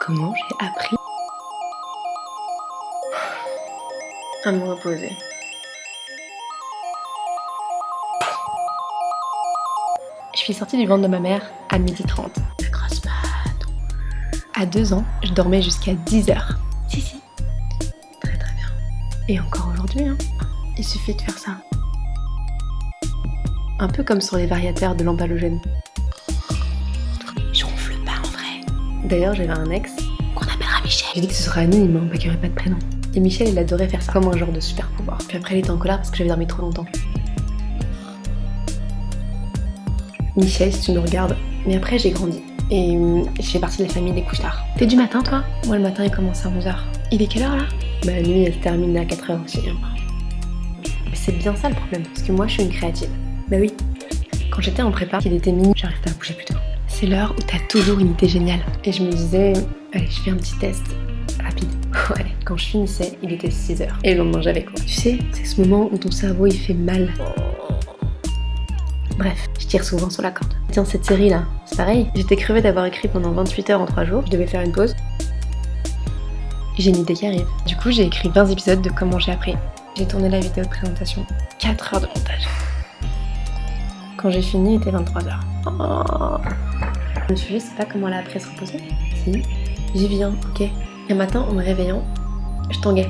Comment j'ai appris à me reposer? Je suis sortie du ventre de ma mère à 12h30. La grosse mat. À 2 ans, je dormais jusqu'à 10h. Si. Très bien. Et encore aujourd'hui, hein. Il suffit de faire ça. Un peu comme sur les variateurs de lampe halogène. Je ronfle pas en vrai. D'ailleurs, j'avais un ex qu'on appellera Michel. J'ai dit que ce serait anonyme, hein, pas qu'il n'y aurait pas de prénom. Et Michel, il adorait faire ça, comme un genre de super pouvoir. Puis après, il était en colère parce que j'avais dormi trop longtemps. Michel, si tu nous regardes. Mais après, j'ai grandi. Et je fais partie de la famille des couches-tard. T'es du matin, toi? Moi, le matin, il commence à 11h. Il est quelle heure, là? Bah, la nuit, elle se termine à 4h aussi. Mais c'est bien ça, le problème. Parce que moi, je suis une créative. Bah oui. Quand j'étais en prépa, qu'il était minuit, j'arrive pas à bouger plus tôt. C'est l'heure où t'as toujours une idée géniale. Et je me disais, allez, je fais un petit test. Rapide. Ouais. Quand je finissais, il était 6h. Et le lendemain, j'avais quoi? Tu sais, c'est ce moment où ton cerveau, il fait mal. Bref, je tire souvent sur la corde. Tiens, cette série-là, c'est pareil. J'étais crevée d'avoir écrit pendant 28 heures en 3 jours. Je devais faire une pause. J'ai une idée qui arrive. Du coup, j'ai écrit 20 épisodes de comment j'ai appris. J'ai tourné la vidéo de présentation. 4 heures de montage. Quand j'ai fini, il était 23h. Oh. Le sujet, c'est pas comment elle a appris à se reposer. Si, j'y viens, ok. Un matin, en me réveillant, je tanguais.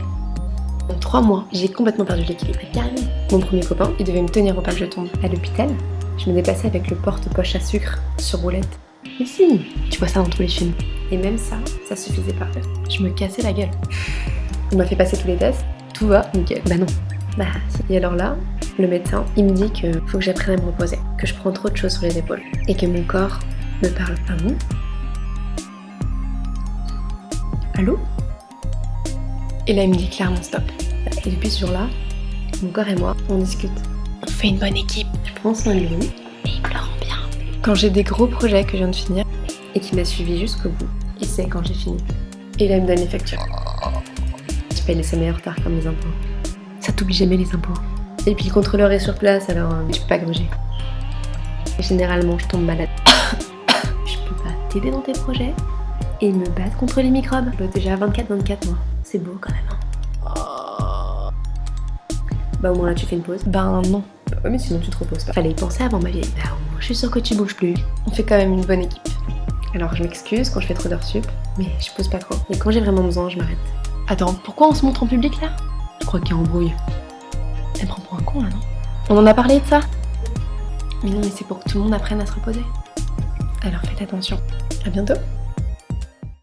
En 3 mois, j'ai complètement perdu l'équilibre. Carrément. Mon premier copain, il devait me tenir au pas que je tombe. À l'hôpital, je me déplaçais avec le porte-poche à sucre sur roulette. Mais si, tu vois ça dans tous les films. Et même ça suffisait pas. Je me cassais la gueule. On m'a fait passer tous les tests, tout va nickel. Bah non. Bah si. Et alors là, le médecin, il me dit que faut que j'apprenne à me reposer, que je prends trop de choses sur les épaules et que mon corps me parle. Ah bon? Allô? Et là, il me dit clairement stop. Et depuis ce jour-là, mon corps et moi, on discute. On fait une bonne équipe. Je prends soin de lui, et il me le rend bien. Quand j'ai des gros projets que je viens de finir et qui m'a suivi jusqu'au bout, il sait quand j'ai fini. Et là, il me donne les factures. Je paye les sommeils en retard comme les impôts. Ça t'oublie jamais les impôts. Et puis le contrôleur est sur place, alors tu peux pas gruger. Et généralement, je tombe malade. Je peux pas t'aider dans tes projets et me battre contre les microbes. Je dois déjà 24/24 moi. C'est beau quand même. Hein. Bah au moins là tu fais une pause. Ben non. Bah ouais mais sinon tu te reposes pas. Fallait y penser avant ma vieille. Bah au moins je suis sûre que tu bouges plus. On fait quand même une bonne équipe. Alors je m'excuse quand je fais trop d'heures sup, mais je pose pas trop. Et quand j'ai vraiment besoin, je m'arrête. Attends, pourquoi on se montre en public là? Je crois qu'il y a embrouille. Elle me prend pour un con là, non? On en a parlé de ça? Mais non mais c'est pour que tout le monde apprenne à se reposer. Alors faites attention. À bientôt.